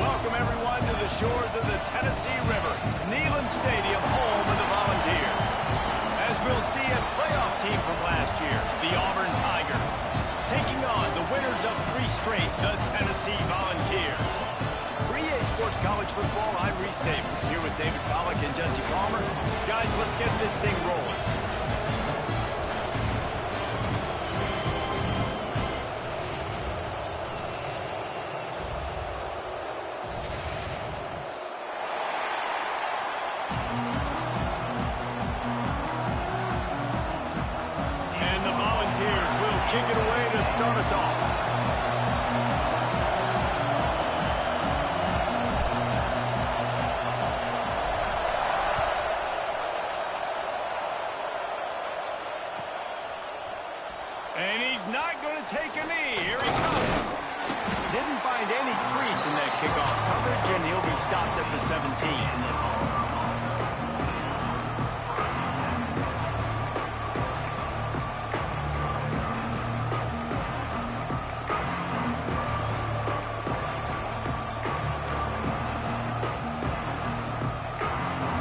Welcome, everyone, to the shores of the Tennessee River, Neyland Stadium, home of the Volunteers. As we'll see, a playoff team from last year, the Auburn Tigers, taking on the winners of 3 straight, the Tennessee Volunteers. For EA Sports College Football, I'm Reese Davis, here with David Pollack and Jesse Palmer. Guys, let's get this thing rolling. Kick it away to start us off. And he's not going to take a knee. Here he comes. Didn't find any crease in that kickoff coverage, and he'll be stopped at the 17.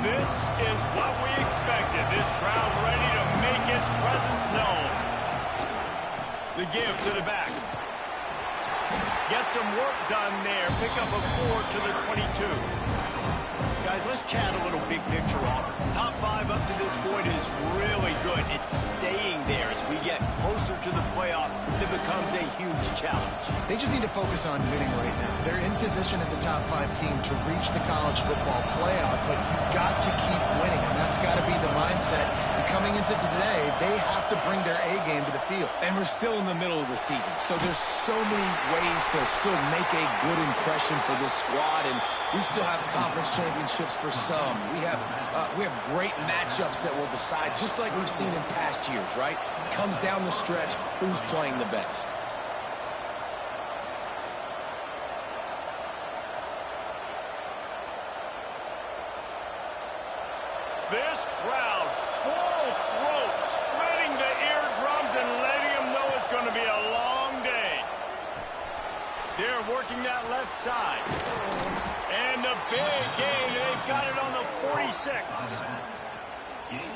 This is what we expected. This crowd ready to make its presence known. The give to the back. Get some work done there. Pick up a 4 to the 22. Guys, let's chat a little big picture Auburn. Top 5 up to this point is really good. It's staying there as we get closer to the playoff. It becomes a huge challenge. They just need to focus on winning right now. They're in position as a top 5 team to reach the college football playoff, but you've got to keep winning, and that's got to be the mindset. And coming into today, they have to bring their A game to the field. And we're still in the middle of the season, so there's so many ways to still make a good impression for this squad, and we still have conference championships for some. We have great matchups that will decide, just like we've seen in past years, right? Comes down the stretch, who's playing the best. This crowd, full throat, spreading the eardrums and letting them know it's going to be a long day. They're working that left side. And the big gain, they've got it on the 46.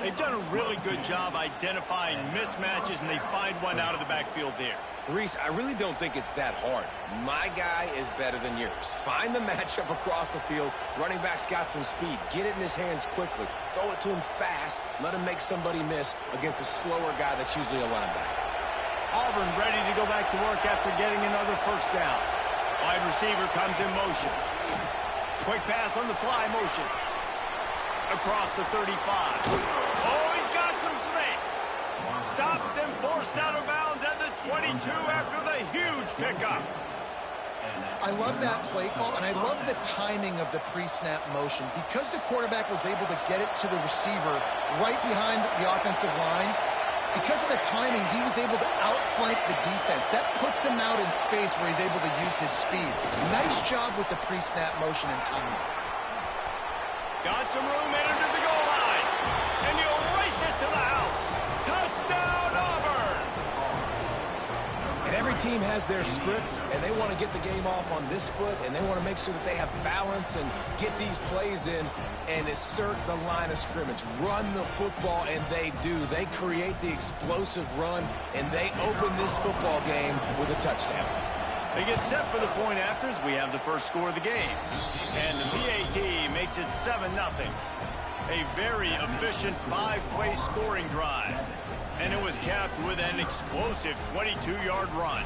They've done a really good job identifying mismatches, and they find one out of the backfield there. Reese, I really don't think it's that hard. My guy is better than yours. Find the matchup across the field. Running back's got some speed. Get it in his hands quickly. Throw it to him fast. Let him make somebody miss against a slower guy that's usually a linebacker. Auburn ready to go back to work after getting another first down. Wide receiver comes in motion. Quick pass on the fly motion. Across the 35. Oh, he's got some space. Stopped and forced out of bounds at the 22 after the huge pickup. I love that play call, and I love the timing of the pre-snap motion. Because the quarterback was able to get it to the receiver right behind the offensive line, because of the timing, he was able to outflank the defense. That puts him out in space where he's able to use his speed. Nice job with the pre-snap motion and timing. Got some room in under the goal line. And you'll race it to the house. Touchdown, Auburn! And every team has their script, and they want to get the game off on this foot, and they want to make sure that they have balance and get these plays in and assert the line of scrimmage. Run the football, and they do. They create the explosive run, and they open this football game with a touchdown. They get set for the point after as we have the first score of the game. And the PAT makes it 7-0. A very efficient 5-play scoring drive. And it was capped with an explosive 22-yard run.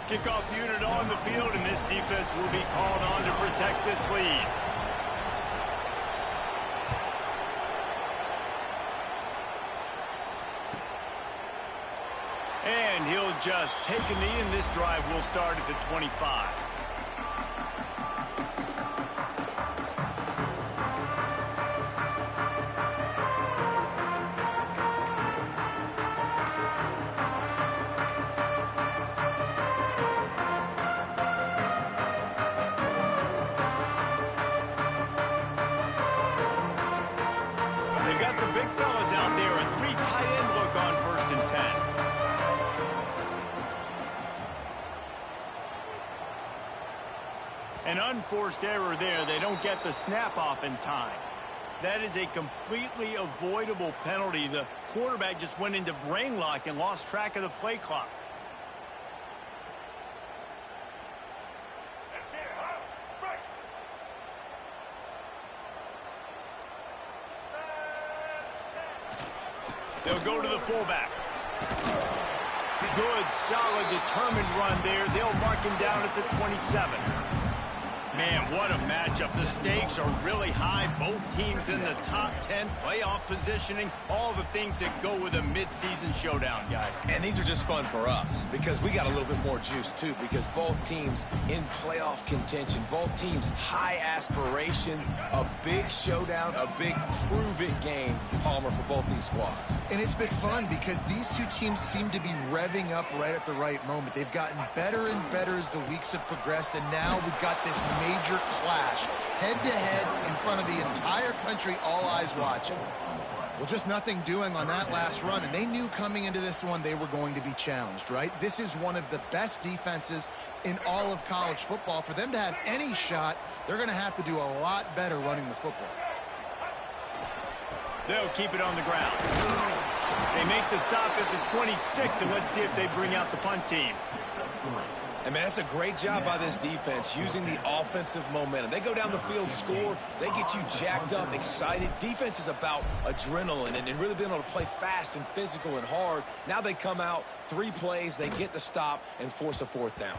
Kickoff unit on the field, and this defense will be called on to protect this lead. And he'll just take a knee, and this drive will start at the 25. They've got the big fellas out there, a 3 tight end look on 1st and 10. An unforced error there. They don't get the snap off in time. That is a completely avoidable penalty. The quarterback just went into brain lock and lost track of the play clock. They'll go to the fullback. Good, solid, determined run there. They'll mark him down at the 27. Man, what a matchup. The stakes are really high. Both teams in the top 10, playoff positioning, all the things that go with a midseason showdown, guys. And these are just fun for us because we got a little bit more juice, too, because both teams in playoff contention, both teams high aspirations, a big showdown, a big prove-it game, Palmer, for both these squads. And it's been fun because these two teams seem to be revving up right at the right moment. They've gotten better and better as the weeks have progressed, and now we've got this major clash, head-to-head in front of the entire country, all eyes watching. Well, just nothing doing on that last run, and they knew coming into this one they were going to be challenged, right? This is one of the best defenses in all of college football. For them to have any shot, they're going to have to do a lot better running the football. They'll keep it on the ground. They make the stop at the 26, and let's see if they bring out the punt team. And, man, that's a great job by this defense using the offensive momentum. They go down the field, score. They get you jacked up, excited. Defense is about adrenaline and really being able to play fast and physical and hard. Now they come out, 3 plays, they get the stop and force a 4th down.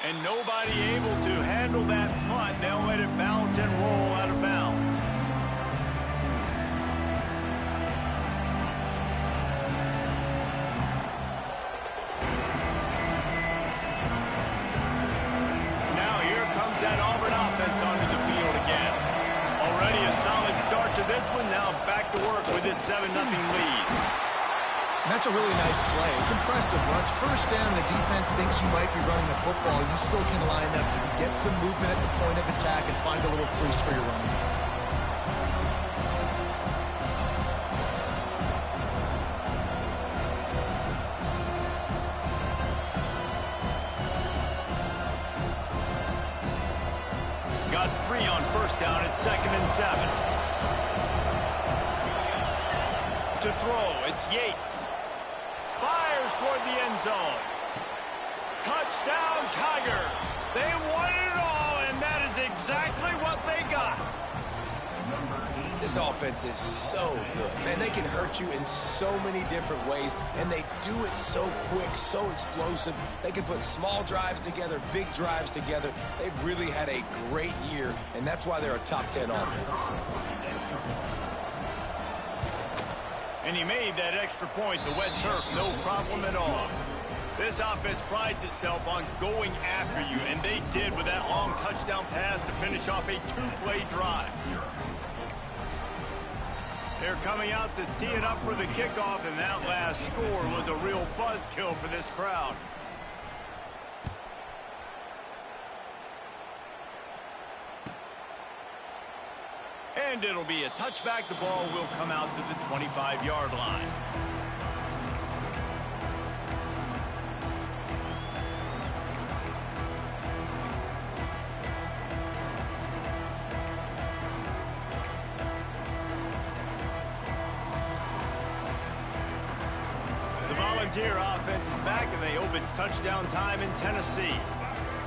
And nobody able to handle that punt. They'll let it bounce and roll out of bounds. That Auburn offense onto the field again. Already a solid start to this one. Now back to work with this 7-0 lead. And that's a really nice play. It's impressive. Once first down, the defense thinks you might be running the football. You still can line up. You can get some movement at the point of attack and find a little crease for your running. Got 3 on first down at 2nd and 7. To throw, it's Yates. Fires toward the end zone. Touchdown, Tigers. They won it all, and that is exactly what they got. This offense is so good. Man, they can hurt you in so many different ways, and they do it so quick, so explosive. They can put small drives together, big drives together. They've really had a great year, and that's why they're a top 10 offense. And he made that extra point, the wet turf, no problem at all. This offense prides itself on going after you, and they did with that long touchdown pass to finish off a 2-play drive. They're coming out to tee it up for the kickoff, and that last score was a real buzzkill for this crowd. And it'll be a touchback. The ball will come out to the 25-yard line. Volunteer offense is back, and they hope it's touchdown time in Tennessee.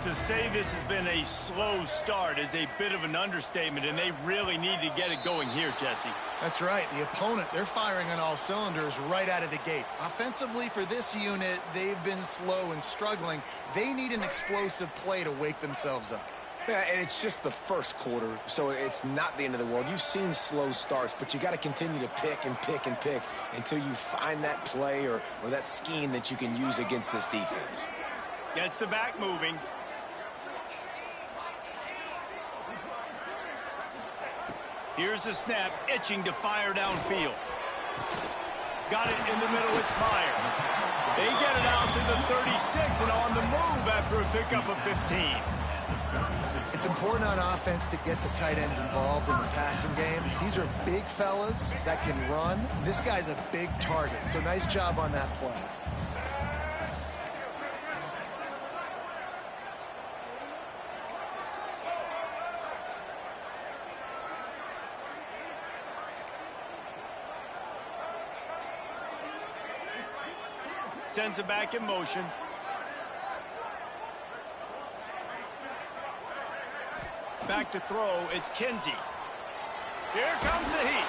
To say this has been a slow start is a bit of an understatement, and they really need to get it going here, Jesse. That's right. The opponent, they're firing on all cylinders right out of the gate. Offensively, for this unit, they've been slow and struggling. They need an explosive play to wake themselves up. Yeah, and it's just the first quarter, so it's not the end of the world. You've seen slow starts, but you got to continue to pick and pick and pick until you find that play or that scheme that you can use against this defense. Gets the back moving. Here's the snap, itching to fire downfield. Got it in the middle, it's Myers. They get it out to the 36 and on the move after a pickup of 15. It's important on offense to get the tight ends involved in the passing game. These are big fellas that can run. This guy's a big target, so nice job on that play. Sends it back in motion. Back to throw, it's Kinsey. Here comes the heat.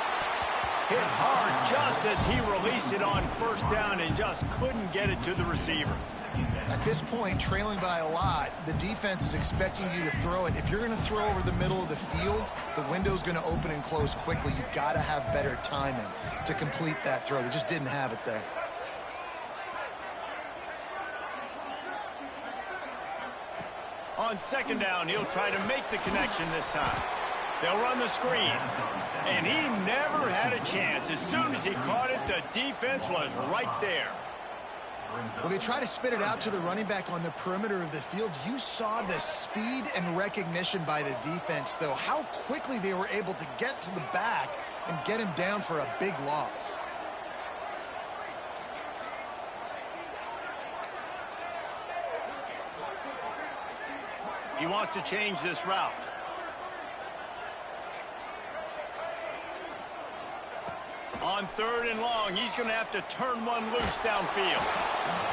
Hit hard just as he released it on first down and just couldn't get it to the receiver. At this point, trailing by a lot, the defense is expecting you to throw it. If you're going to throw over the middle of the field, the window's going to open and close quickly. You've got to have better timing to complete that throw. They just didn't have it there. On second down, he'll try to make the connection this time. They'll run the screen. And he never had a chance. As soon as he caught it, the defense was right there. Well, they try to spit it out to the running back on the perimeter of the field. You saw the speed and recognition by the defense, though. How quickly they were able to get to the back and get him down for a big loss. He wants to change this route. On third and long, he's going to have to turn one loose downfield.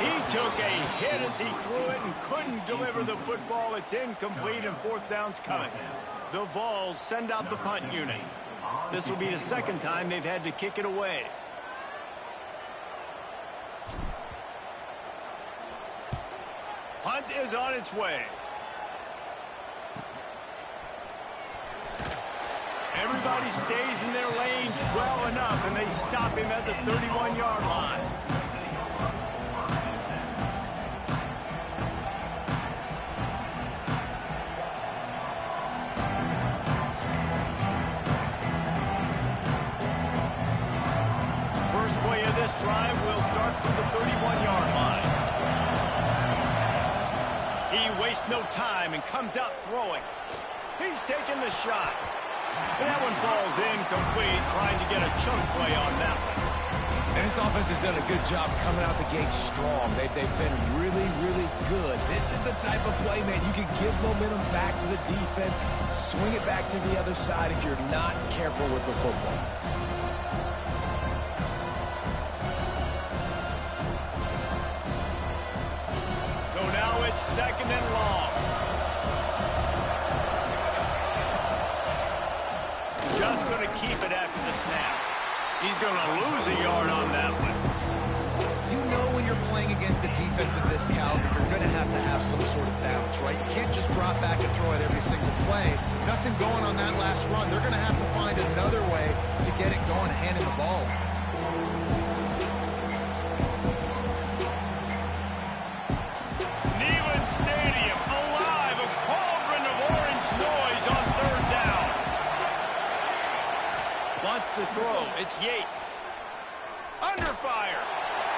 He took a hit as he threw it and couldn't deliver the football. It's incomplete and fourth down's coming. The Vols send out the punt unit. This will be the second time they've had to kick it away. Punt is on its way. Everybody stays in their lanes well enough, and they stop him at the 31-yard line. First play of this drive will start from the 31-yard line. He wastes no time and comes out throwing. He's taking the shot. And that one falls incomplete, trying to get a chunk play on that one. And this offense has done a good job coming out the gate strong. They've been really, really good. This is the type of play, man, you can give momentum back to the defense, swing it back to the other side if you're not careful with the football. So now it's second and long. Just going to keep it after the snap. He's going to lose a yard on that one. You know when you're playing against a defense of this caliber, you're going to have some sort of bounce, right? You can't just drop back and throw it every single play. Nothing going on that last run. They're going to have to find another way to get it going and handing the ball off. To throw, it's Yates. Under fire.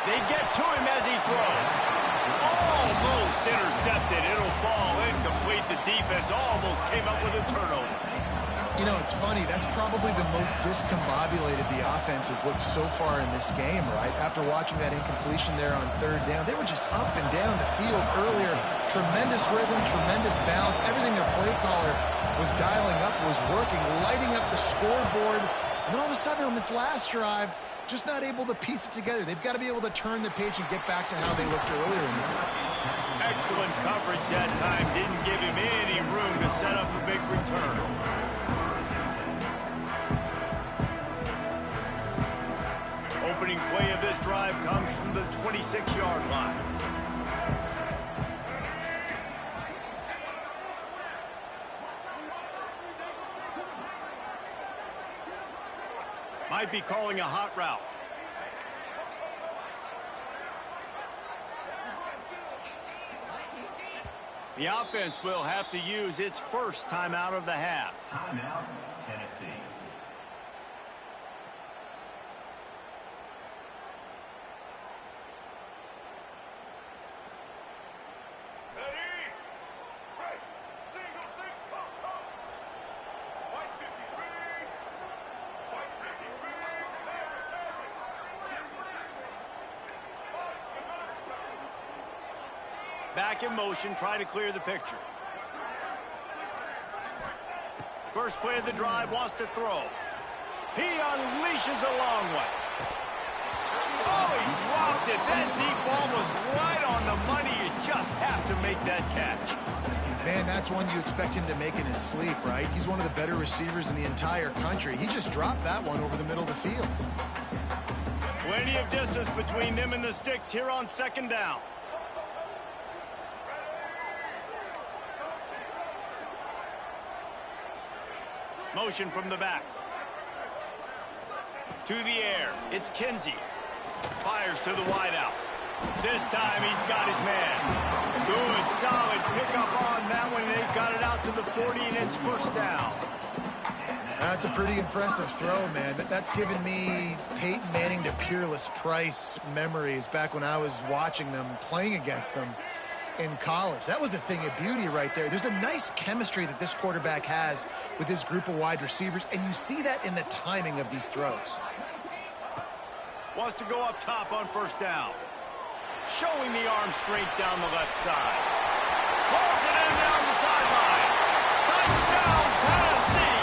They get to him as he throws. Almost intercepted. It'll fall incomplete. The defense almost came up with a turnover. You know, it's funny. That's probably the most discombobulated the offense has looked so far in this game, right? After watching that incompletion there on third down, they were just up and down the field earlier. Tremendous rhythm, tremendous balance. Everything their play caller was dialing up was working, lighting up the scoreboard. And then all of a sudden on this last drive, just not able to piece it together. They've got to be able to turn the page and get back to how they looked earlier in the game. Excellent coverage that time. Didn't give him any room to set up a big return. Opening play of this drive comes from the 26-yard line. Might be calling a hot route. The offense will have to use its first timeout of the half. Timeout, Tennessee. Back in motion, try to clear the picture. First play of the drive, wants to throw. He unleashes a long one. Oh, he dropped it. That deep ball was that catch. Man, that's one you expect him to make in his sleep, right? He's one of the better receivers in the entire country. He just dropped that one over the middle of the field. Plenty of distance between them and the sticks here on second down. Motion from the back. To the air. It's Kinsey. Fires to the wideout. This time he's got his man. Good, solid pickup on that one. They've got it out to the 40, and it's first down. That's a pretty impressive throw, man. That's given me Peyton Manning to Peerless Price memories back when I was watching them, playing against them in college. That was a thing of beauty right there. There's a nice chemistry that this quarterback has with his group of wide receivers, and you see that in the timing of these throws. Wants to go up top on first down. Showing the arm strength down the left side. Pulls it in down the sideline. Touchdown, Tennessee.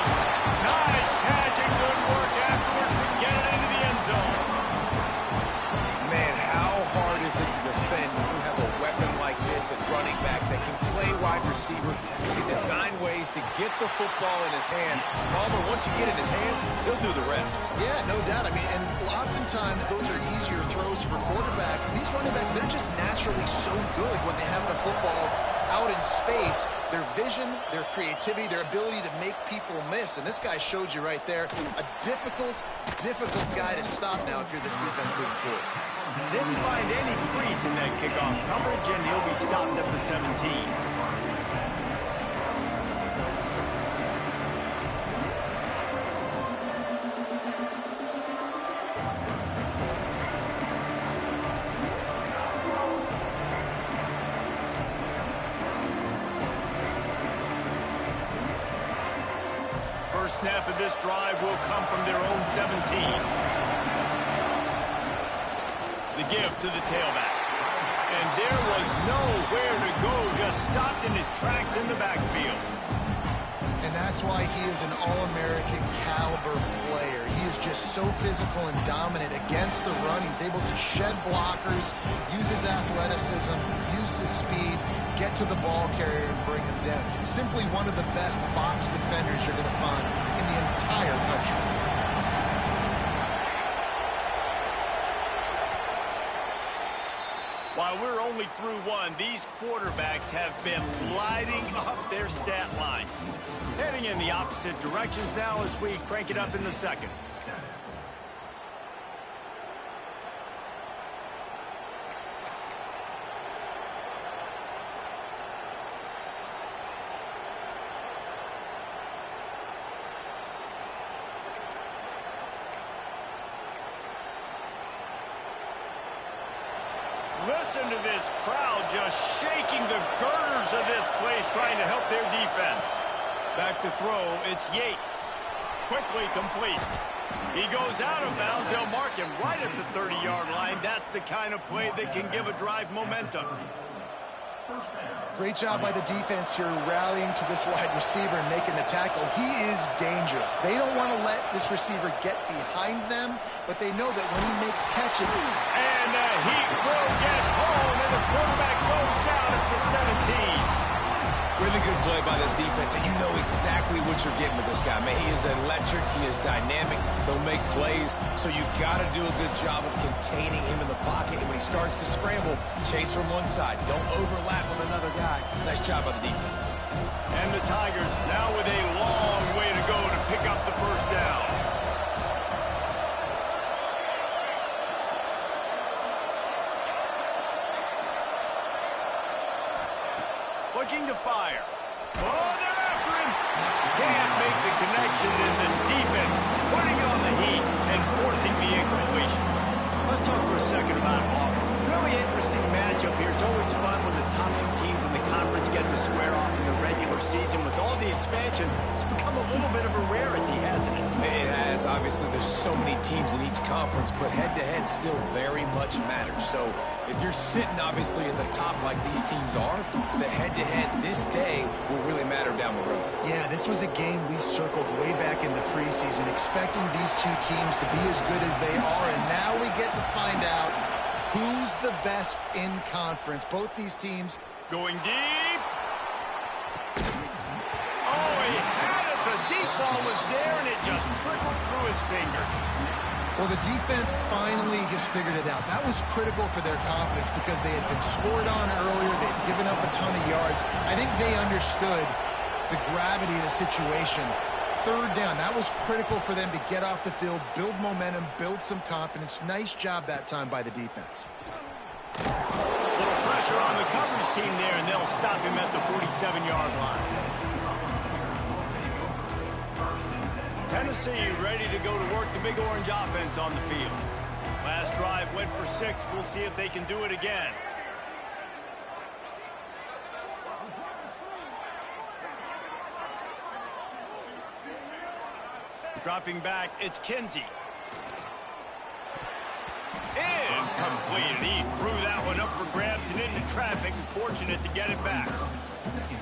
Nice catch and good work afterwards to get it into the end zone. Man, how hard is it to defend when you have a weapon like this at running back that can play wide receiver, can design ways to get the football in his hand. Palmer, once you get it in his hands, he'll do the rest. Yeah, no doubt. I mean, and oftentimes those are easier throws for quarterbacks. These running backs, they're just naturally so good when they have the football out in space. Their vision, their creativity, their ability to make people miss. And this guy showed you right there, a difficult guy to stop now if you're this defense moving forward. Didn't find any crease in that kickoff coverage, and he'll be stopped at the 17. First snap of this drive will come from their own 17. The give to the tailback. And there was nowhere to go, just stopped in his tracks in the backfield. And that's why he is an All-American caliber player. He is just so physical and dominant against the run. He's able to shed blockers, use his athleticism, use his speed, get to the ball carrier and bring him down. Simply one of the best box defenders you're going to find in the entire country. While we're only through one, these quarterbacks have been lighting up their stat line. Heading in the opposite directions now as we crank it up in the second. Listen to this crowd just shaking the girders of this place, trying to help their defense. Back to throw, it's Yates. Quickly complete. He goes out of bounds. They'll mark him right at the 30-yard line. That's the kind of play that can give a drive momentum. Great job by the defense here rallying to this wide receiver and making the tackle. He is dangerous. They don't want to let this receiver get behind them, but they know that when he makes catches... And the Heat will get home, and the quarterback goes down at the 17. Really good play by this defense, and you know exactly what you're getting with this guy. Man, he is electric. He is dynamic. They'll make plays, so you've got to do a good job of containing him in the pocket. And when he starts to scramble, chase from one side. Don't overlap with another guy. Nice job by the defense. And the Tigers now with a long way to go to pick up the first down. Looking to fire. Oh, they're after him. Can't make the connection, and the defense putting on the heat and forcing the incompletion. Let's talk for a second about Auburn. Really interesting matchup here. It's always fun when the top two teams in the conference get to square off in the regular season. With all the expansion, it's become a little bit of a rarity, hasn't it? It has. Obviously, there's so many teams in each conference, but head-to-head still very much matters. So if you're sitting, obviously, at the top like these teams are, the head-to-head this day will really matter down the road. Yeah, this was a game we circled way back in the preseason, expecting these two teams to be as good as they are, and now we get to find out who's the best in conference. Both these teams Going deep. Oh, he had it. The deep ball was there, and it just trickled through his fingers. Well, the defense finally has figured it out. That was critical for their confidence because they had been scored on earlier. They had given up a ton of yards. I think they understood the gravity of the situation. Third down, that was critical for them to get off the field, build momentum, build some confidence. Nice job that time by the defense. A little pressure on the coverage team there, and they'll stop him at the 47-yard line. Tennessee ready to go to work the Big Orange offense on the field. Last drive went for 6. We'll see if they can do it again. Dropping back, it's Kinsey. Incomplete. He threw that one up for grabs and into traffic, and fortunate to get it back.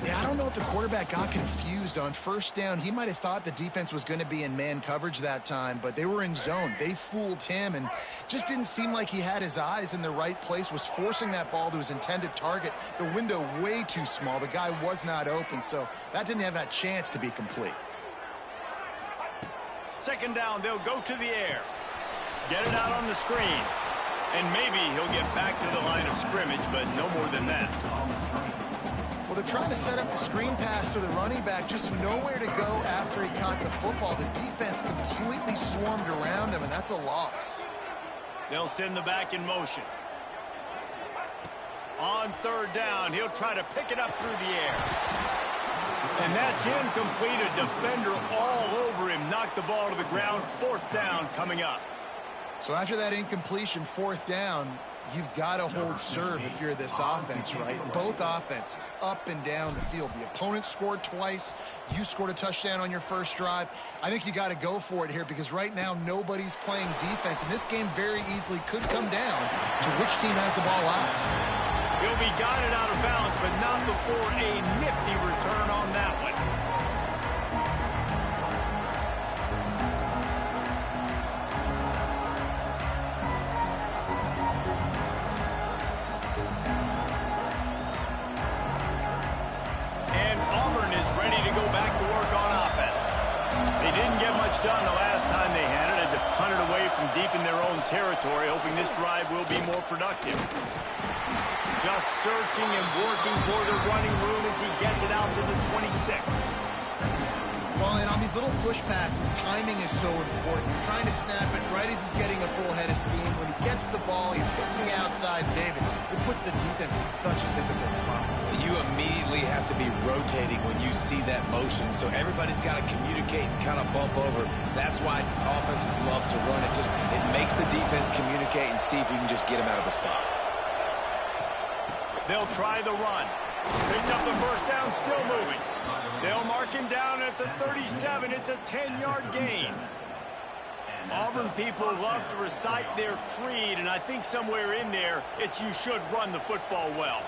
Yeah, I don't know if the quarterback got confused on first down. He might have thought the defense was going to be in man coverage that time, but they were in zone. They fooled him and just didn't seem like he had his eyes in the right place, was forcing that ball to his intended target. The window way too small. The guy was not open, so that didn't have that chance to be complete. Second down, they'll go to the air. Get it out on the screen. And maybe he'll get back to the line of scrimmage, but no more than that. Well, they're trying to set up the screen pass to the running back, just nowhere to go after he caught the football. The defense completely swarmed around him, and that's a loss. They'll send the back in motion. On third down, he'll try to pick it up through the air. And that's incomplete. A defender all over him. Knocked the ball to the ground. Fourth down coming up. So after that incompletion, fourth down, you've got to hold serve if you're this offense, right? Both offenses up and down the field. The opponent scored twice. You scored a touchdown on your first drive. I think you got to go for it here because right now nobody's playing defense. And this game very easily could come down to which team has the ball last. He'll be guided out of bounds, but not before a nifty return on that one. And Auburn is ready to go back to work on offense. They didn't get much done the last time they had it. Had to punt it away from deep in their own territory, hoping this drive will be more productive. Just searching and working for the running room as he gets it out to the 26. Well, and on these little push passes, timing is so important. You're trying to snap it right as he's getting a full head of steam. When he gets the ball, he's hitting the outside. David, it puts the defense in such a difficult spot. You immediately have to be rotating when you see that motion, so everybody's got to communicate and kind of bump over. That's why offenses love to run it. It makes the defense communicate and see if you can just get him out of the spot. They'll try the run. Picks up the first down, still moving. They'll mark him down at the 37. It's a 10-yard gain. Auburn people love to recite their creed, and I think somewhere in there, it's you should run the football well.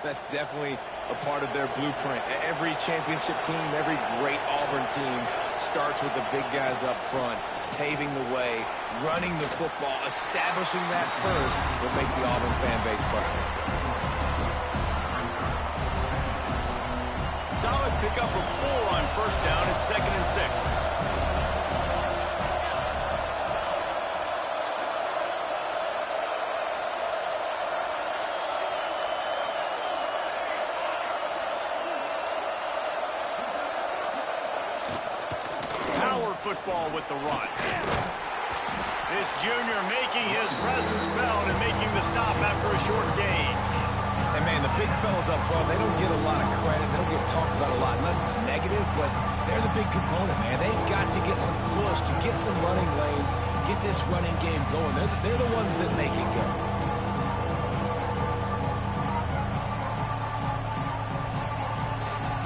That's definitely a part of their blueprint. Every championship team, every great Auburn team starts with the big guys up front, paving the way, running the football, establishing that first will make the Auburn fan base proud. Solid pickup of 4 on first down. It's 2nd and 6. Power football with the run. This junior making his presence felt and making the stop after a short gain. And, man, the big fellas up front, they don't get a lot of credit. They don't get talked about a lot unless it's negative, but they're the big component, man. They've got to get some push, to get some running lanes, get this running game going. They're the ones that make it go.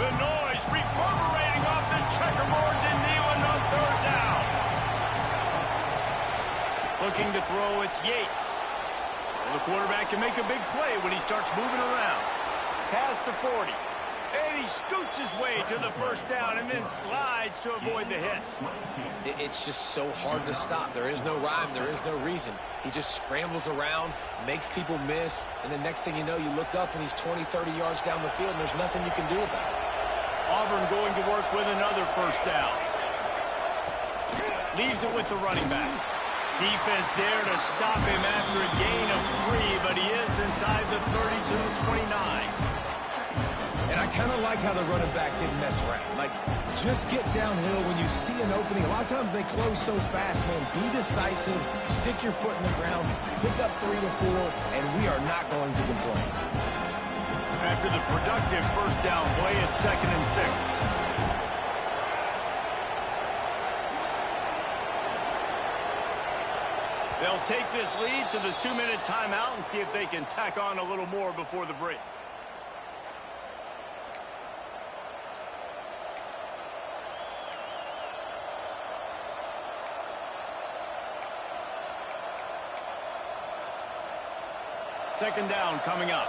The noise reverberating off the checkerboards in Neyland on third down. Looking to throw, it's Yates. The quarterback can make a big play when he starts moving around. Past the 40. And he scoots his way to the first down and then slides to avoid the hit. It's just so hard to stop. There is no rhyme. There is no reason. He just scrambles around, makes people miss, and the next thing you know, you look up and he's 20, 30 yards down the field, and there's nothing you can do about it. Auburn going to work with another first down. Leaves it with the running back. Defense there to stop him after a gain of 3, but he is inside the 30 to the 29. And I kind of like how the running back didn't mess around. Like, just get downhill when you see an opening. A lot of times they close so fast, man. Be decisive, stick your foot in the ground, pick up 3 to 4, and we are not going to complain. After the productive first down play, it's 2nd and 6. They'll take this lead to the 2-minute timeout and see if they can tack on a little more before the break. Second down coming up.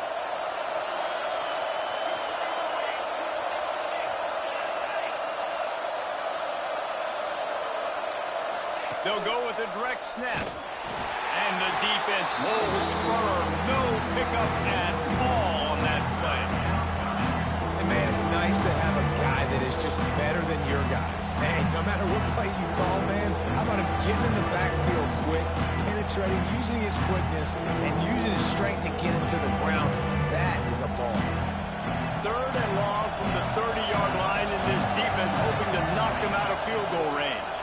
They'll go with a direct snap. And the defense holds firm. No pickup at all on that play. And, man, it's nice to have a guy that is just better than your guys. Hey, no matter what play you call, man, how about him getting in the backfield quick, penetrating, using his quickness, and using his strength to get into the ground? That is a ball. 3rd and long from the 30-yard line, and this defense hoping to knock them out of field goal range.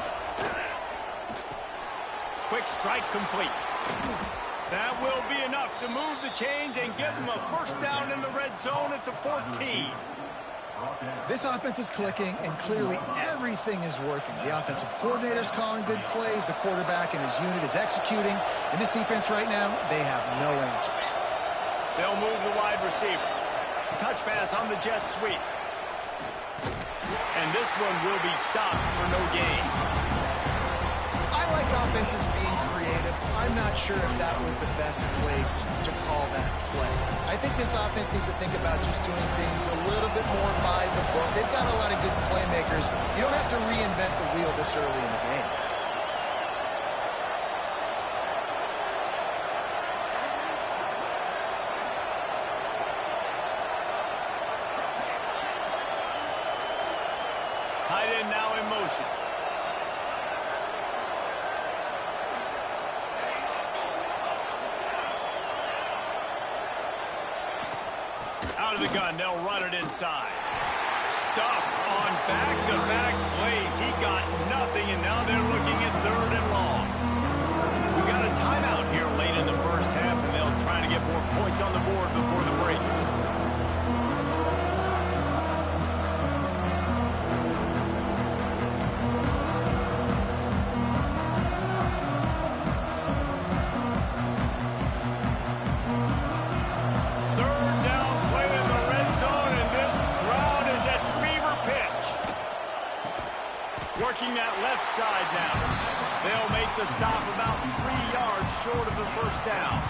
Quick strike complete. That will be enough to move the chains and give them a first down in the red zone at the 14. This offense is clicking, and clearly everything is working. The offensive coordinator's calling good plays. The quarterback and his unit is executing. And this defense right now, they have no answers. They'll move the wide receiver. Touch pass on the jet sweep. And this one will be stopped for no gain. I like offenses being creative. I'm not sure if that was the best place to call that play. I think this offense needs to think about just doing things a little bit more by the book. They've got a lot of good playmakers. You don't have to reinvent the wheel this early in the game. Tight end now in motion. Out of the gun, they'll run it inside. Stuffed on back-to-back plays. He got nothing, and now they're looking at 3rd and long. We got a timeout here late in the first half, and they'll try to get more points on the board before the break. Working that left side now. They'll make the stop about 3 yards short of the first down.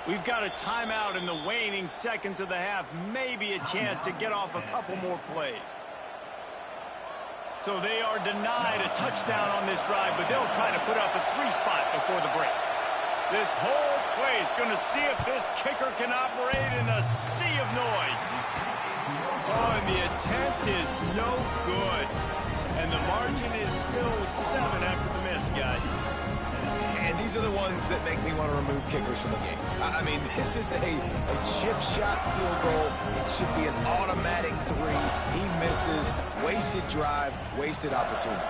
We've got a timeout in the waning seconds of the half. Maybe a chance to get off a couple more plays. So they are denied a touchdown on this drive, but they'll try to put up a 3-spot before the break. This whole play is going to see if this kicker can operate in a sea of noise. Oh, and the attempt is no good. And the margin is still 7 after the miss, guys. And these are the ones that make me want to remove kickers from the game. I mean, this is a chip shot field goal. It should be an automatic 3. He misses. Wasted drive, wasted opportunity.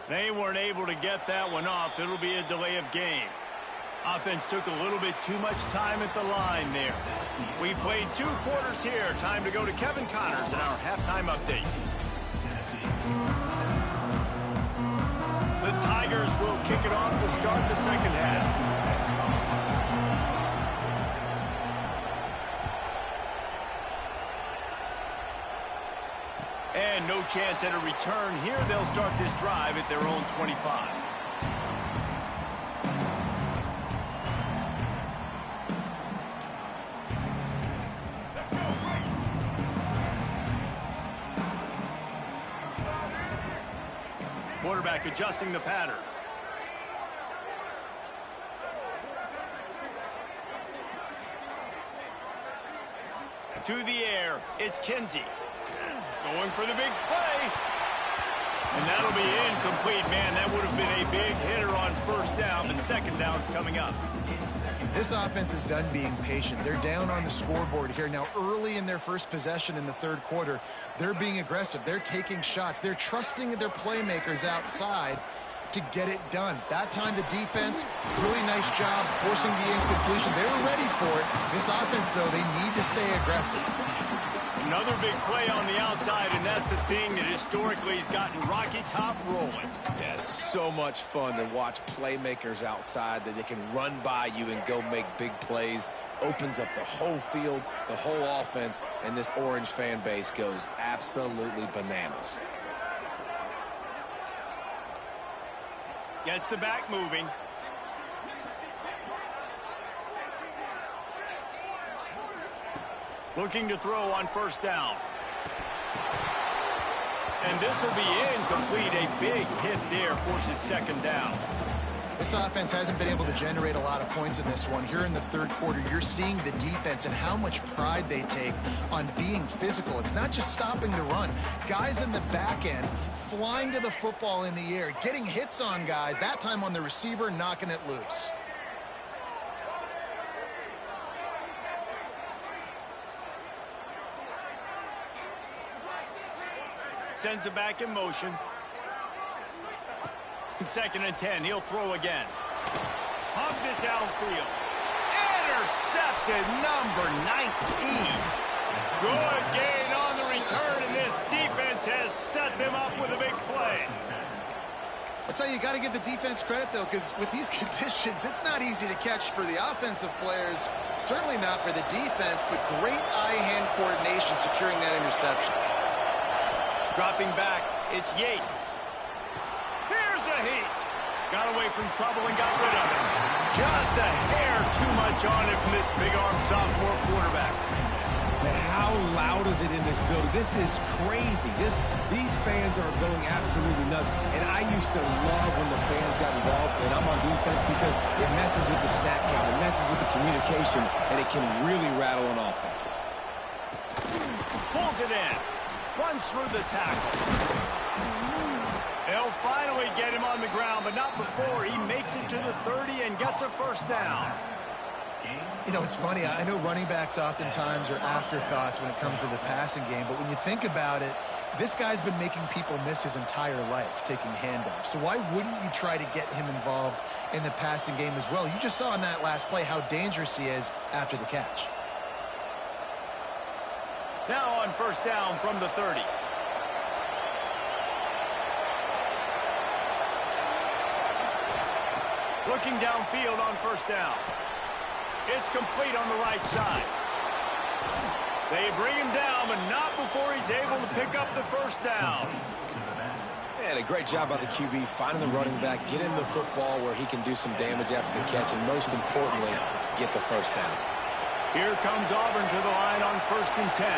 They weren't able to get that one off. It'll be a delay of game. Offense took a little bit too much time at the line there. We played 2 quarters here. Time to go to Kevin Connors in our halftime update. The Tigers will kick it off to start the second half. And no chance at a return here. They'll start this drive at their own 25. Quarterback adjusting the pattern. To the air, it's Kinsey. Going for the big play. And that'll be incomplete. Man, that would have been a big hitter on first down, but second down's coming up. This offense is done being patient. They're down on the scoreboard here. Now, early in their first possession in the third quarter, they're being aggressive. They're taking shots. They're trusting their playmakers outside to get it done. That time, the defense, really nice job forcing the incompletion. They were ready for it. This offense, though, they need to stay aggressive. Another big play on the outside, and that's the thing that historically has gotten Rocky Top rolling. Yeah, so much fun to watch playmakers outside that they can run by you and go make big plays. Opens up the whole field, the whole offense, and this Orange fan base goes absolutely bananas. Gets the back moving. Looking to throw on first down. And this will be incomplete. A big hit there forces second down. This offense hasn't been able to generate a lot of points in this one. Here in the third quarter, you're seeing the defense and how much pride they take on being physical. It's not just stopping the run. Guys in the back end flying to the football in the air, getting hits on guys, that time on the receiver, knocking it loose. Sends it back in motion. Second and 10. He'll throw again. Pumps it downfield. Intercepted, number 19. Good gain on the return, and this defense has set them up with a big play. I'll tell you, you got to give the defense credit, though, because with these conditions, it's not easy to catch for the offensive players. Certainly not for the defense, but great eye-hand coordination securing that interception. Dropping back, it's Yates. Here's a heat. Got away from trouble and got rid of it. Just a hair too much on it from this big-arm sophomore quarterback. Man, how loud is it in this building? This is crazy. These fans are going absolutely nuts. And I used to love when the fans got involved, and I'm on defense, because it messes with the snap count, it messes with the communication, and it can really rattle an offense. Pulls it in. Runs through the tackle. They'll finally get him on the ground, but not before he makes it to the 30 and gets a first down. You know, it's funny. I know running backs oftentimes are afterthoughts when it comes to the passing game, but when you think about it, this guy's been making people miss his entire life taking handoffs. So why wouldn't you try to get him involved in the passing game as well? You just saw in that last play how dangerous he is after the catch. Now on first down from the 30. Looking downfield on first down. It's complete on the right side. They bring him down, but not before he's able to pick up the first down. Man, a great job by the QB finding the running back, get him the football where he can do some damage after the catch, and most importantly, get the first down. Here comes Auburn to the line on first and 10.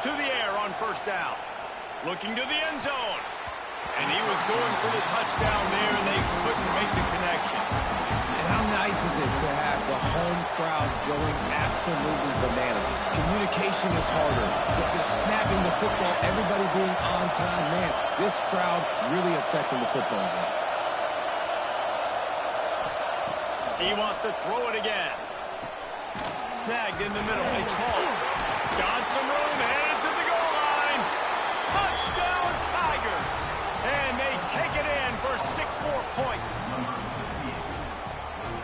To the air on first down. Looking to the end zone. And he was going for the touchdown there, and they couldn't make the connection. And how nice is it to have the home crowd going absolutely bananas? Communication is harder. They're snapping the football, everybody being on time. Man, this crowd really affecting the football game. He wants to throw it again. Snagged in the middle. It's Hall. Got some room, headed to the goal line. Touchdown, Tigers. And they take it in for 6 more points.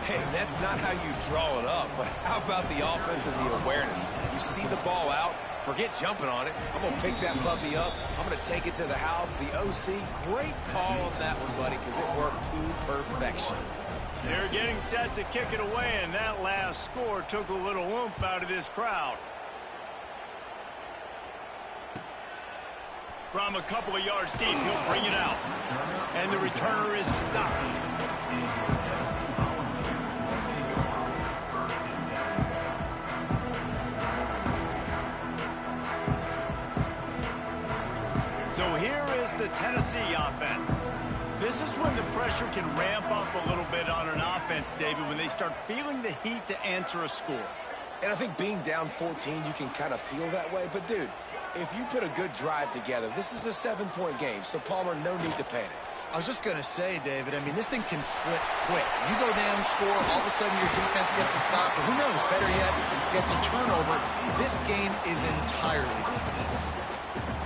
Hey, that's not how you draw it up, but how about the offense and the awareness? You see the ball out, forget jumping on it. I'm going to pick that puppy up. I'm going to take it to the house. The OC, great call on that one, buddy, because it worked to perfection. They're getting set to kick it away, and that last score took a little oomph out of this crowd. From a couple of yards deep, he'll bring it out. And the returner is stopped. So here is the Tennessee offense. This is when the pressure can ramp up a little bit on an offense, David, when they start feeling the heat to answer a score. And I think being down 14, you can kind of feel that way. But, dude, if you put a good drive together, this is a 7-point game. So, Palmer, no need to panic. I was just going to say, David, I mean, this thing can flip quick. You go down, score, all of a sudden your defense gets a stop. Or who knows, better yet, gets a turnover. This game is entirely different.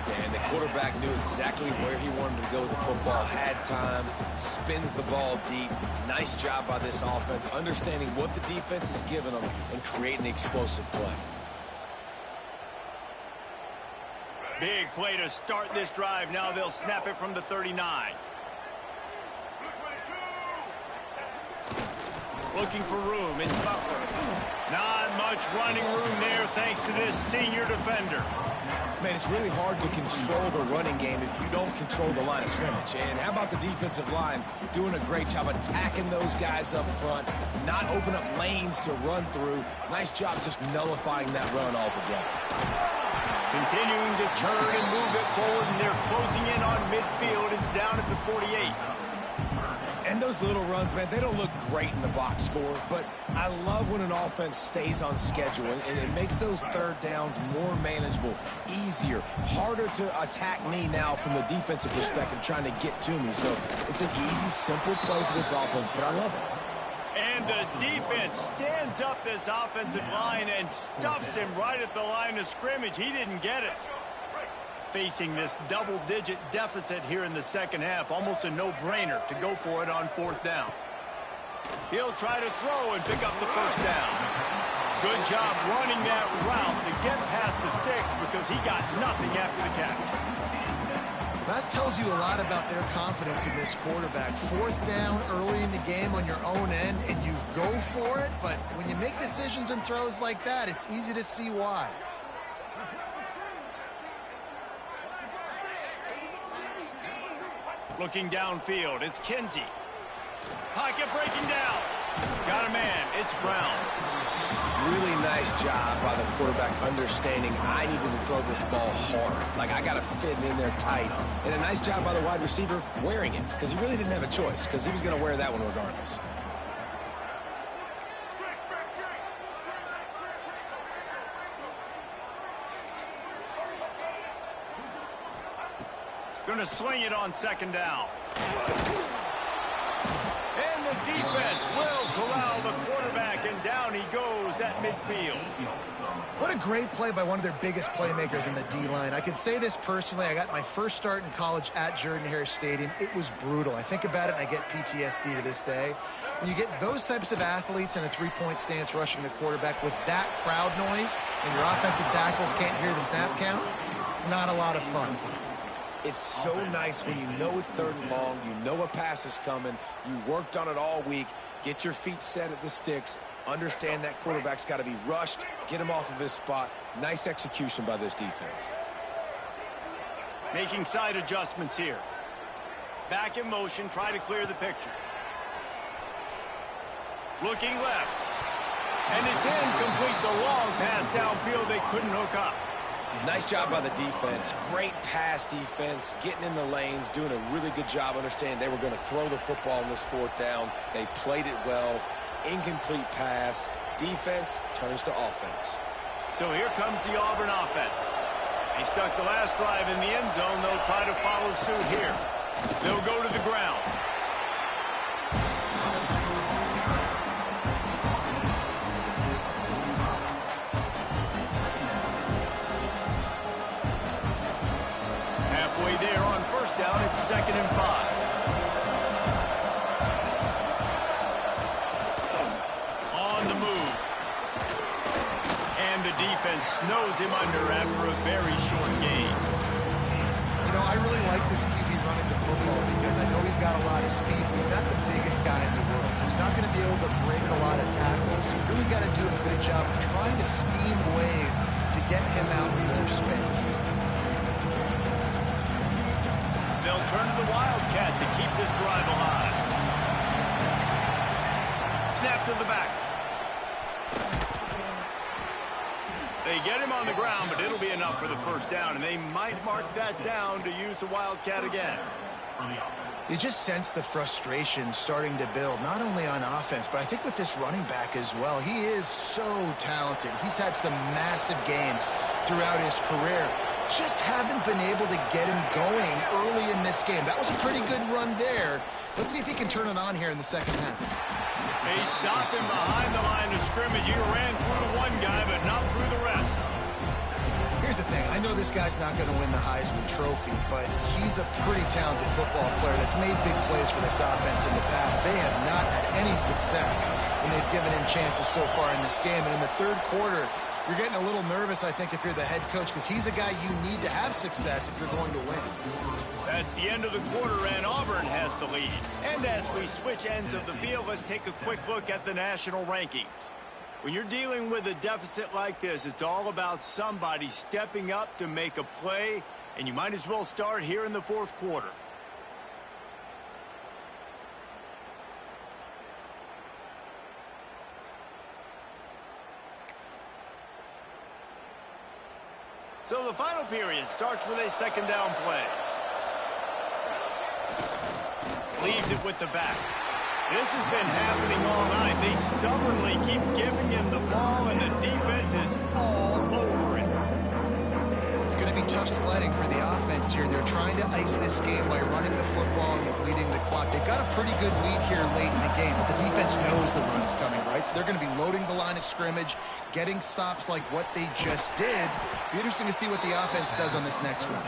Yeah, and the quarterback knew exactly where he wanted to go with the football, had time, spins the ball deep. Nice job by this offense, understanding what the defense is giving them and creating explosive play. Big play to start this drive. Now they'll snap it from the 39. Looking for room. It's Butler. Not much running room there thanks to this senior defender. Man, it's really hard to control the running game if you don't control the line of scrimmage. And how about the defensive line doing a great job attacking those guys up front, not open up lanes to run through. Nice job just nullifying that run altogether. Continuing to turn and move it forward, and they're closing in on midfield. It's down at the 48. And those little runs, man, they don't look great in the box score, but I love when an offense stays on schedule, and it makes those third downs more manageable, easier, harder to attack me now from the defensive perspective trying to get to me. So it's an easy, simple play for this offense, but I love it. And the defense stands up this offensive line and stuffs him right at the line of scrimmage. He didn't get it. Facing this double-digit deficit here in the second half, almost a no-brainer to go for it on 4th down. He'll try to throw and pick up the first down. Good job running that route to get past the sticks because he got nothing after the catch. That tells you a lot about their confidence in this quarterback. 4th down early in the game on your own end, and you go for it, but when you make decisions and throws like that, it's easy to see why. Looking downfield, it's Kinsey. Pocket breaking down. Got a man, it's Brown. Really nice job by the quarterback understanding I needed to throw this ball hard. Like, I got to fit it in there tight. And a nice job by the wide receiver wearing it, because he really didn't have a choice, because he was going to wear that one regardless. Going to sling it on 2nd down. And the defense will corral the quarterback, and down he goes at midfield. What a great play by one of their biggest playmakers in the D-line. I can say this personally. I got my first start in college at Jordan-Hare Stadium. It was brutal. I think about it, and I get PTSD to this day. When you get those types of athletes in a three-point stance rushing the quarterback with that crowd noise, and your offensive tackles can't hear the snap count, it's not a lot of fun. It's so nice when you know it's 3rd and long, you know a pass is coming, you worked on it all week, get your feet set at the sticks, understand that quarterback's got to be rushed, get him off of his spot. Nice execution by this defense. Making side adjustments here. Back in motion, try to clear the picture. Looking left. And it's incomplete. The long pass downfield, they couldn't hook up. Nice job by the defense. Great pass defense, getting in the lanes, doing a really good job understanding they were going to throw the football in this 4th down. They played it well. Incomplete pass. Defense turns to offense. So here comes the Auburn offense. They stuck the last drive in the end zone. They'll try to follow suit here. They'll go to the ground. defense snows him under after a very short game. You know, I really like this QB running the football because I know he's got a lot of speed. He's not the biggest guy in the world, so he's not going to be able to break a lot of tackles. So you really got to do a good job of trying to scheme ways to get him out in more space. They'll turn to the Wildcat to keep this drive alive. Snap to the back. They get him on the ground, but it'll be enough for the first down, and they might mark that down to use the Wildcat again. You just sense the frustration starting to build, not only on offense, but I think with this running back as well. He is so talented. He's had some massive games throughout his career. Just haven't been able to get him going early in this game. That was a pretty good run there. Let's see if he can turn it on here in the second half. They stop him behind the line of scrimmage. He ran through one guy, but not through the rest. Here's the thing. I know this guy's not going to win the Heisman Trophy, but he's a pretty talented football player that's made big plays for this offense in the past. They have not had any success when they've given him chances so far in this game. And in the third quarter, you're getting a little nervous, I think, if you're the head coach, because he's a guy you need to have success if you're going to win. That's the end of the quarter, and Auburn has the lead. And as we switch ends of the field, let's take a quick look at the national rankings. When you're dealing with a deficit like this, it's all about somebody stepping up to make a play, and you might as well start here in the fourth quarter. So the final period starts with a second down play. Leaves it with the back. This has been happening all night. They stubbornly keep giving him the ball, and the defense is all over it. It's going to be tough sledding for the offense here. They're trying to ice this game by running the football and depleting the clock. They've got a pretty good lead here late in the game, but the defense knows the run's coming, right? So they're going to be loading the line of scrimmage, getting stops like what they just did. Be interesting to see what the offense does on this next one.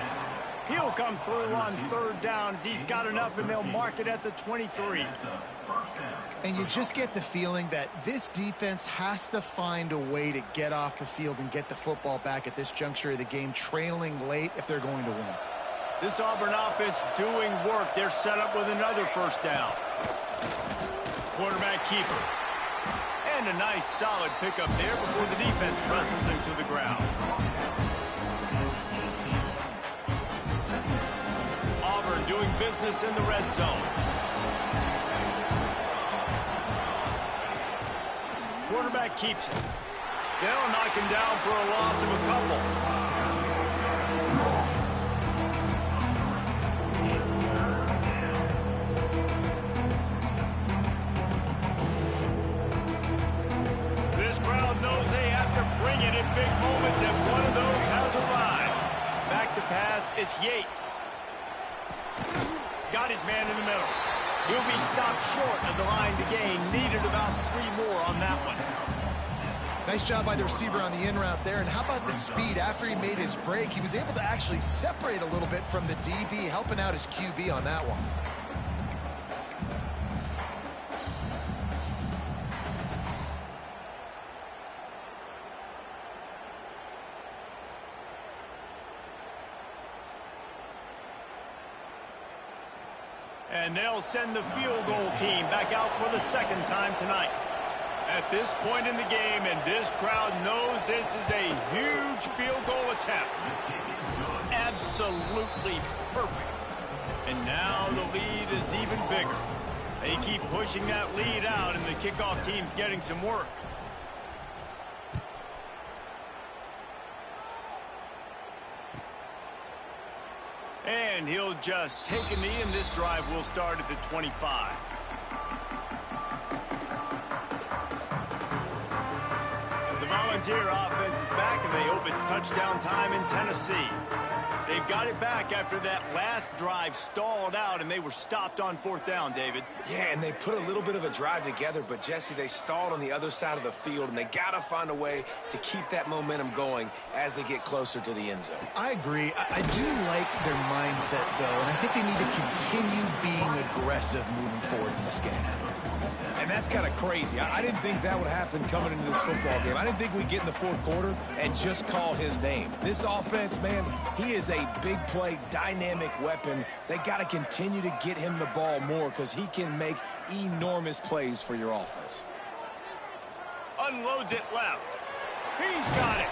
He'll come through on third downs. He's got enough, and they'll mark it at the 23. And you just get the feeling that this defense has to find a way to get off the field and get the football back at this juncture of the game, trailing late if they're going to win. This Auburn offense doing work. They're set up with another first down. Quarterback keeper. And a nice solid pickup there before the defense wrestles him to the ground. Auburn doing business in the red zone. Quarterback keeps it. They'll knock him down for a loss of a couple. This crowd knows they have to bring it in big moments, and one of those has arrived. Back to pass, it's Yates. Got his man in the middle. He'll be stopped short of the line to gain. Needed about 3 more on that one. Nice job by the receiver on the in route there. And how about the speed after he made his break? He was able to actually separate a little bit from the DB, helping out his QB on that one. And they'll send the field goal team back out for the second time tonight. At this point in the game, and this crowd knows this is a huge field goal attempt. Absolutely perfect. And now the lead is even bigger. They keep pushing that lead out, and the kickoff team's getting some work. And he'll just take a knee, and this drive will start at the 25. The Volunteer offense is back, and they hope it's touchdown time in Tennessee. They've got it back after that last drive stalled out, and they were stopped on fourth down, David. Yeah, and they put a little bit of a drive together, but, Jesse, they stalled on the other side of the field, and they got to find a way to keep that momentum going as they get closer to the end zone. I agree. I do like their mindset, though, and I think they need to continue being aggressive moving forward in this game. And And that's kind of crazy. I didn't think that would happen coming into this football game. I didn't think we'd get in the fourth quarter and just call his name. This offense, man, he is a big play, dynamic weapon. They got to continue to get him the ball more because he can make enormous plays for your offense. Unloads it left. He's got it.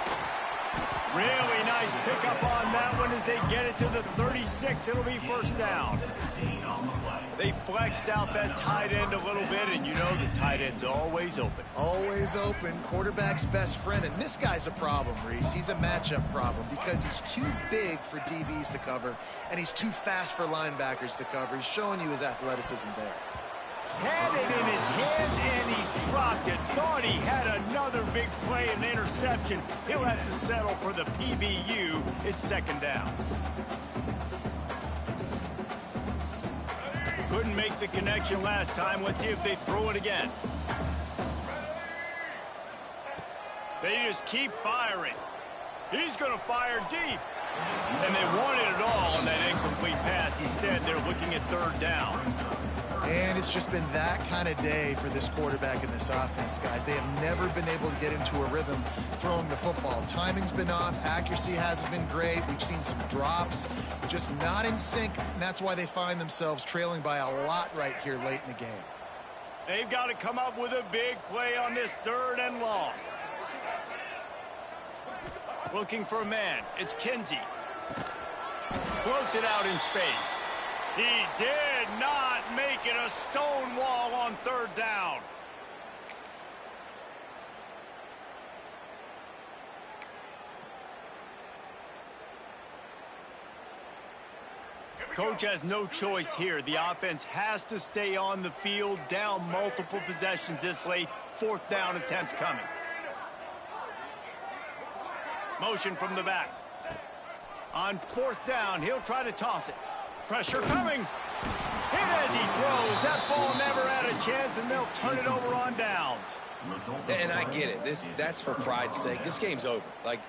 Really nice pickup on that one as they get it to the 36. It'll be first down. They flexed out that tight end a little bit, and you know the tight end's always open. Always open. Quarterback's best friend. And this guy's a problem, Reese. He's a matchup problem because he's too big for DBs to cover, and he's too fast for linebackers to cover. He's showing you his athleticism there. Had it in his hands, and he dropped it. Thought he had another big play and interception. He'll have to settle for the PBU. It's second down. Couldn't make the connection last time. Let's see if they throw it again. They just keep firing. He's going to fire deep. And they wanted it all on that incomplete pass. Instead, they're looking at third down. And it's just been that kind of day for this quarterback and this offense, guys. They have never been able to get into a rhythm throwing the football. Timing's been off. Accuracy hasn't been great. We've seen some drops, just not in sync, and that's why they find themselves trailing by a lot right here late in the game. They've got to come up with a big play on this third and long. Looking for a man. It's Kinsey. Floats it out in space. He did not make it a stone wall on third down. Coach has no choice here. The offense has to stay on the field, down multiple possessions this late. Fourth down attempt coming. Motion from the back. On fourth down, he'll try to toss it. Pressure coming. Hit as he throws. That ball never had a chance, and they'll turn it over on downs. And I get it. That's for pride's sake. This game's over. Like,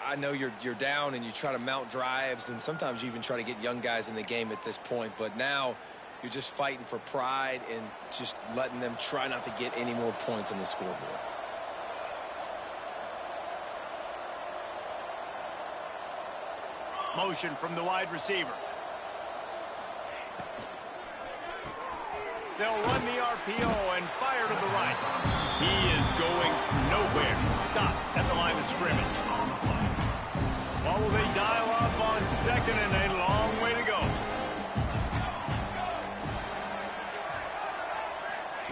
I know you're down and you try to mount drives, and sometimes you even try to get young guys in the game at this point. But now you're just fighting for pride and just letting them try not to get any more points on the scoreboard. Motion from the wide receiver. They'll run the RPO and fire to the right. He is going nowhere. Stop at the line of scrimmage. What will they dial up on second, and a long way to go.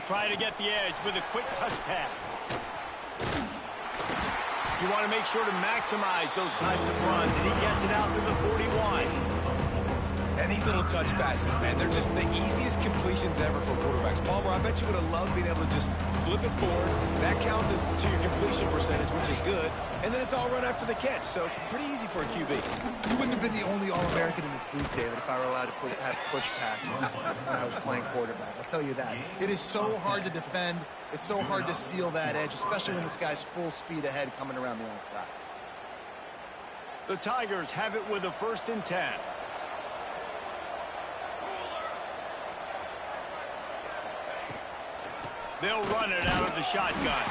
Try to get the edge with a quick touch pass. You want to make sure to maximize those types of runs, and he gets it out to the 41. And these little touch passes, man, they're just the easiest completions ever for quarterbacks. Palmer, I bet you would have loved being able to just flip it forward. That counts as to your completion percentage, which is good. And then it's all run after the catch, so pretty easy for a QB. You wouldn't have been the only All-American in this booth, David, if I were allowed to have push passes when I was playing quarterback. I'll tell you that. It is so hard to defend. It's so hard to seal that edge, especially when this guy's full speed ahead coming around the outside. The Tigers have it with a 1st and 10. They'll run it out of the shotgun.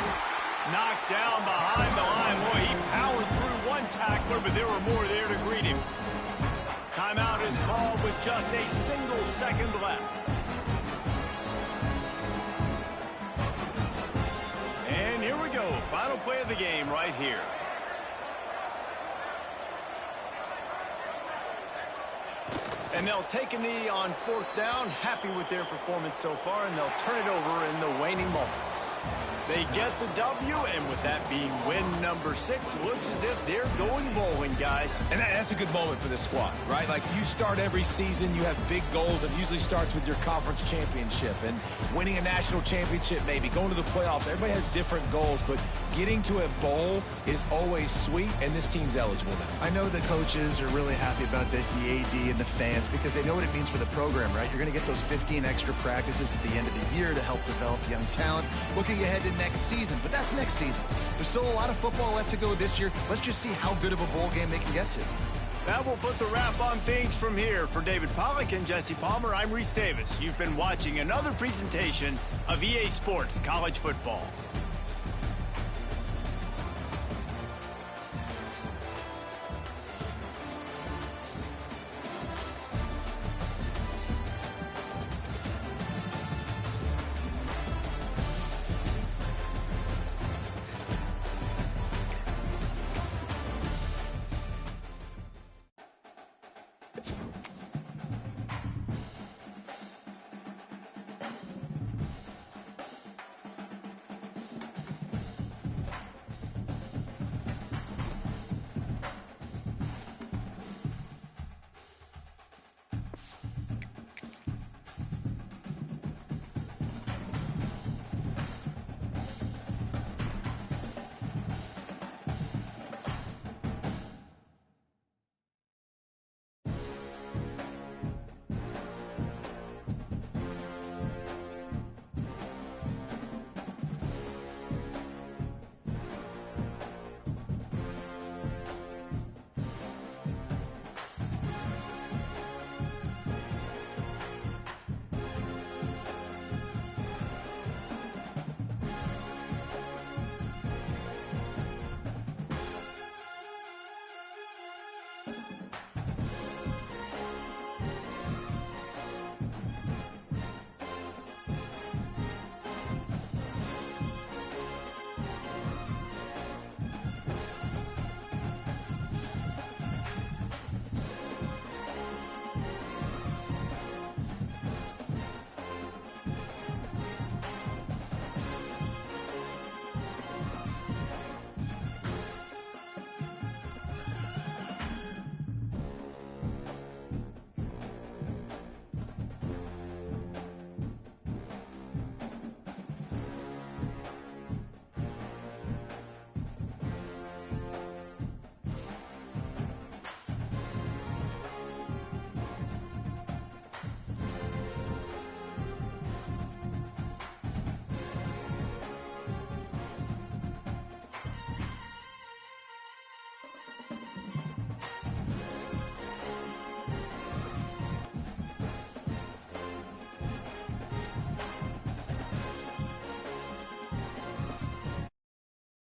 Knocked down behind the line. Boy, he powered through one tackler, but there were more there to greet him. Timeout is called with just a single second left. And here we go. Final play of the game right here. And they'll take a knee on 4th down, happy with their performance so far, and they'll turn it over in the waning moments. They get the W, and with that being win number 6, looks as if they're going bowling, guys. And that's a good moment for this squad, right? Like, you start every season, you have big goals. It usually starts with your conference championship and winning a national championship, maybe going to the playoffs. Everybody has different goals, but getting to a bowl is always sweet, and this team's eligible now. I know the coaches are really happy about this, the AD and the fans, because they know what it means for the program, right? You're going to get those 15 extra practices at the end of the year to help develop young talent. Looking ahead to next season, but that's next season. There's still a lot of football left to go this year. Let's just see how good of a bowl game they can get to. That will put the wrap on things from here. For David Pollack and Jesse Palmer, I'm Reese Davis. You've been watching another presentation of EA Sports College Football.